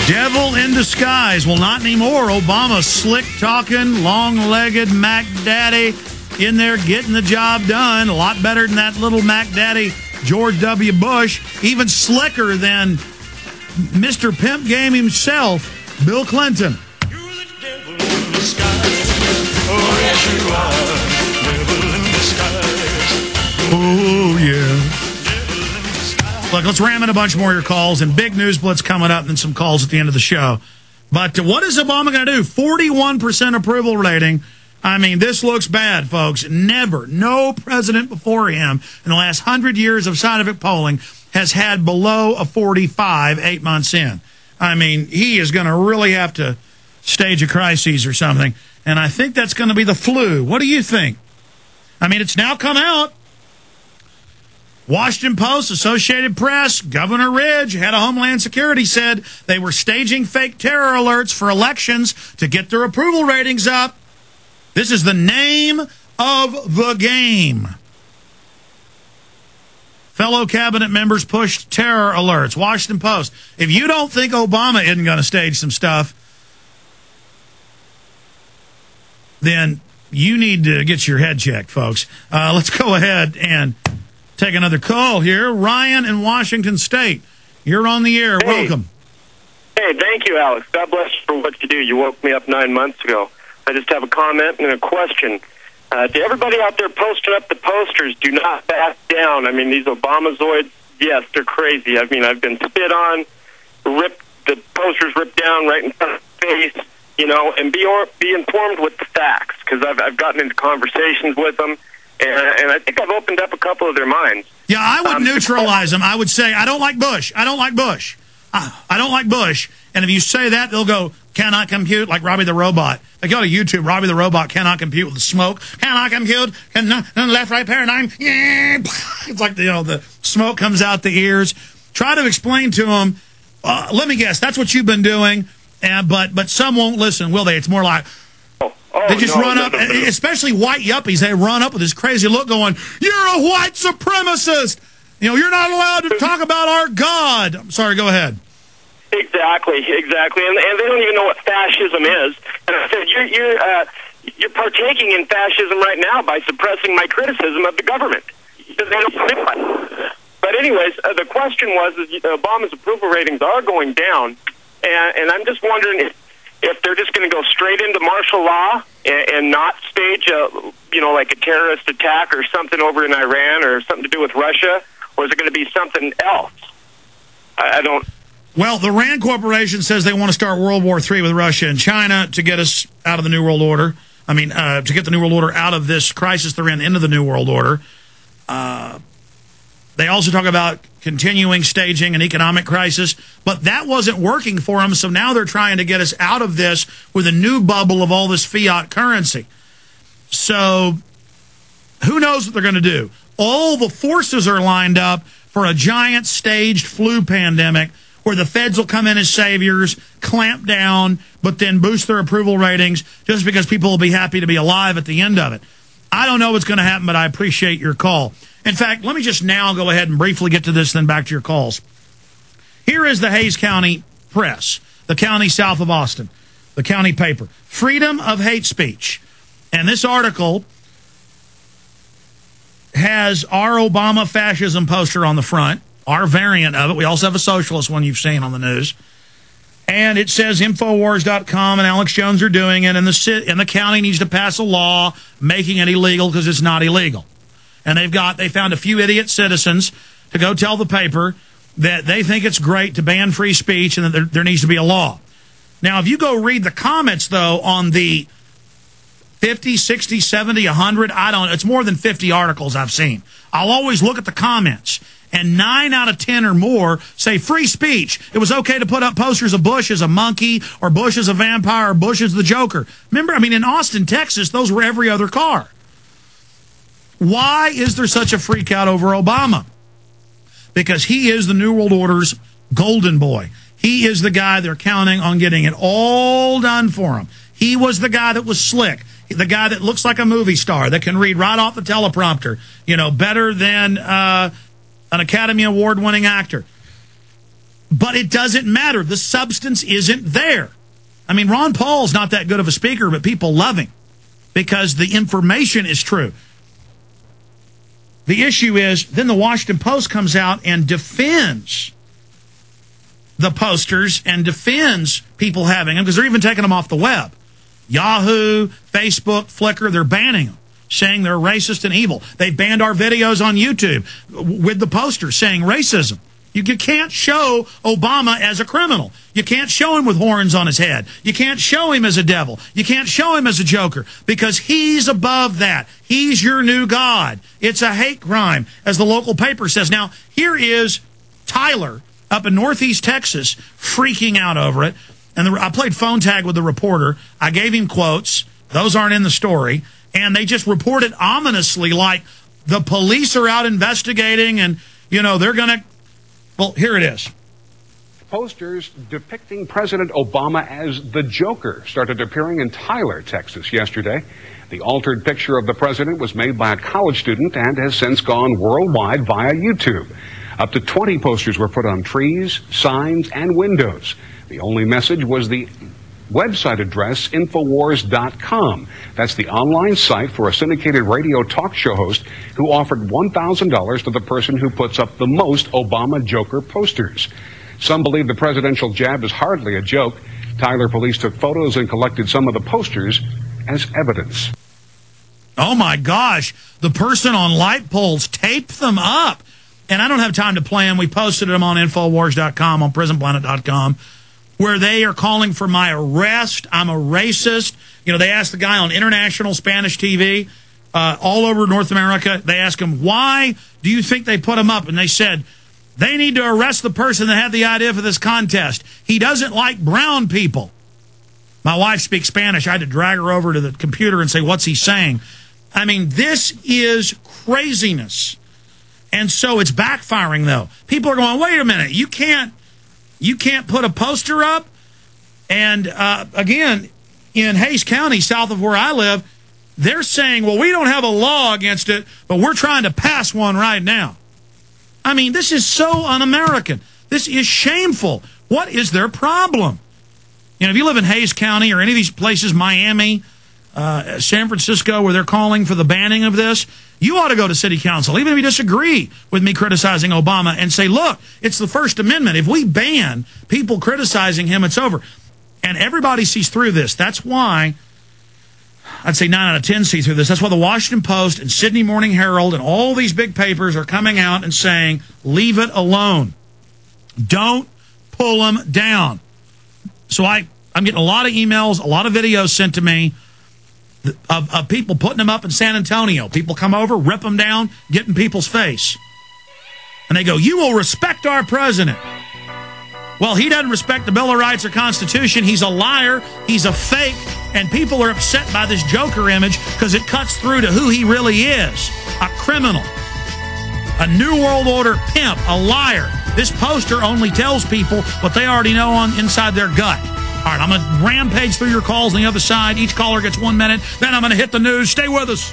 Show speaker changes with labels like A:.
A: Devil in disguise. Well, not anymore. Obama, slick-talking, long-legged Mac Daddy in there getting the job done. A lot better than that little Mac Daddy George W. Bush. Even slicker than Mr. Pimp Game himself, Bill Clinton.
B: You're the devil in disguise. Oh, yes, you are. Devil in disguise.
A: Oh, yeah. Look, let's ram in a bunch more of your calls, and big news blitz coming up, and then some calls at the end of the show. But what is Obama going to do? 41% approval rating. I mean, this looks bad, folks. Never, no president before him in the last 100 years of scientific polling has had below a 45 8 months in. I mean, he is going to really have to stage a crisis or something, and I think that's going to be the flu. What do you think? I mean, it's now come out. Washington Post, Associated Press, Governor Ridge, head of Homeland Security, said they were staging fake terror alerts for elections to get their approval ratings up. This is the name of the game. Fellow cabinet members pushed terror alerts. Washington Post. If you don't think Obama isn't going to stage some stuff, then you need to get your head checked, folks. Let's go ahead and take another call here. Ryan in Washington State. You're on the air.
C: Hey.
A: Welcome.
C: Hey, thank you, Alex. God bless you for what you do. You woke me up 9 months ago. I just have a comment and a question. To everybody out there posting up the posters, do not back down. I mean, these Obamazoids, yes, they're crazy. I mean, I've been spit on, the posters ripped down right in front of my face, you know, and be informed with the facts, because I've gotten into conversations with them. And I think I've opened up a couple of their minds.
A: Yeah, I would neutralize them. I would say, I don't like Bush. I don't like Bush. I don't like Bush. And if you say that, they'll go, cannot compute, like Robbie the Robot. They go to YouTube, Robbie the Robot cannot compute with the smoke. Cannot compute, cannot, left-right paradigm. Yeah. It's like, the smoke comes out the ears. Try to explain to them, let me guess, that's what you've been doing, but some won't listen, will they? It's more like... They just run up, especially white yuppies. They run up with this crazy look going, you're a white supremacist. You know, you're not allowed to talk about our God. I'm sorry, go ahead.
C: Exactly. And they don't even know what fascism is. And I said, you're partaking in fascism right now by suppressing my criticism of the government. Because they don't know it. But anyways, the question was, Obama's approval ratings are going down. And I'm just wondering if they're just going to go straight into martial law and not stage like a terrorist attack or something over in Iran or something to do with Russia, or is it going to be something else? I don't...
A: Well, the RAND Corporation says they want to start World War III with Russia and China to get us out of the New World Order. I mean, to get the New World Order out of this crisis they're in into the New World Order. They also talk about continuing staging an economic crisis, but that wasn't working for them, so now they're trying to get us out of this with a new bubble of all this fiat currency. So who knows what they're going to do? All the forces are lined up for a giant staged flu pandemic where the feds will come in as saviors, clamp down, but then boost their approval ratings just because people will be happy to be alive at the end of it. I don't know what's going to happen, but I appreciate your call. In fact, let me just now go ahead and briefly get to this, then back to your calls. Here is the Hays County Press, the county south of Austin, the county paper. Freedom of hate speech. And this article has our Obama fascism poster on the front, our variant of it. We also have a socialist one you've seen on the news. And it says Infowars.com and Alex Jones are doing it, and the county needs to pass a law making it illegal because it's not illegal. And they found a few idiot citizens to go tell the paper that they think it's great to ban free speech and that there needs to be a law. Now, if you go read the comments, though, on the 50, 60, 70, 100, it's more than 50 articles I've seen. I'll always look at the comments. And 9 out of 10 or more say free speech. It was okay to put up posters of Bush as a monkey or Bush as a vampire or Bush as the Joker. Remember, I mean, in Austin, Texas, those were every other car. Why is there such a freak out over Obama? Because he is the New World Order's golden boy. He is the guy they're counting on getting it all done for him. He was the guy that was slick, the guy that looks like a movie star, that can read right off the teleprompter, better than... an Academy Award-winning actor. But it doesn't matter. The substance isn't there. I mean, Ron Paul's not that good of a speaker, but people love him because the information is true. The issue is, then the Washington Post comes out and defends the posters and defends people having them because they're even taking them off the web. Yahoo, Facebook, Flickr, they're banning them, saying they're racist and evil. They banned our videos on YouTube with the posters saying racism. You can't show Obama as a criminal. You can't show him with horns on his head. You can't show him as a devil. You can't show him as a joker because he's above that. He's your new God. It's a hate crime, as the local paper says. Now, here is Tyler up in Northeast Texas freaking out over it. And I played phone tag with the reporter. I gave him quotes. Those aren't in the story. And they just reported ominously like the police are out investigating and, you know, they're going to... Well, here it is.
D: Posters depicting President Obama as the Joker started appearing in Tyler, Texas yesterday. The altered picture of the president was made by a college student and has since gone worldwide via YouTube. Up to 20 posters were put on trees, signs, and windows. The only message was the website address, Infowars.com. That's the online site for a syndicated radio talk show host who offered $1,000 to the person who puts up the most Obama Joker posters. Some believe the presidential jab is hardly a joke. Tyler police took photos and collected some of the posters as evidence.
A: Oh, my gosh. The person on light poles taped them up. And I don't have time to play them. We posted them on Infowars.com, on PrisonPlanet.com. where they are calling for my arrest. I'm a racist. You know, they asked the guy on international Spanish TV all over North America. They asked him, why do you think they put him up? And they said, they need to arrest the person that had the idea for this contest. He doesn't like brown people. My wife speaks Spanish. I had to drag her over to the computer and say, what's he saying? I mean, this is craziness. And so it's backfiring, though. People are going, wait a minute, you can't put a poster up. And again, in Hays County, south of where I live, they're saying, well, we don't have a law against it, but we're trying to pass one right now. I mean, this is so un-American. This is shameful. What is their problem? You know, if you live in Hays County or any of these places, Miami, San Francisco, where they're calling for the banning of this, you ought to go to city council, even if you disagree with me criticizing Obama, and say, look, it's the First Amendment. If we ban people criticizing him, it's over. And everybody sees through this. That's why, I'd say 9 out of 10 see through this. That's why the Washington Post and Sydney Morning Herald and all these big papers are coming out and saying, leave it alone. Don't pull them down. So I'm getting a lot of emails, a lot of videos sent to me of people putting them up in San Antonio. People come over, rip them down, get in people's face. And they go, you will respect our president. Well, he doesn't respect the Bill of Rights or Constitution. He's a liar. He's a fake. And people are upset by this Joker image because it cuts through to who he really is. A criminal. A New World Order pimp. A liar. This poster only tells people what they already know on inside their gut. All right, I'm going to rampage through your calls on the other side. Each caller gets 1 minute. Then I'm going to hit the news. Stay with us.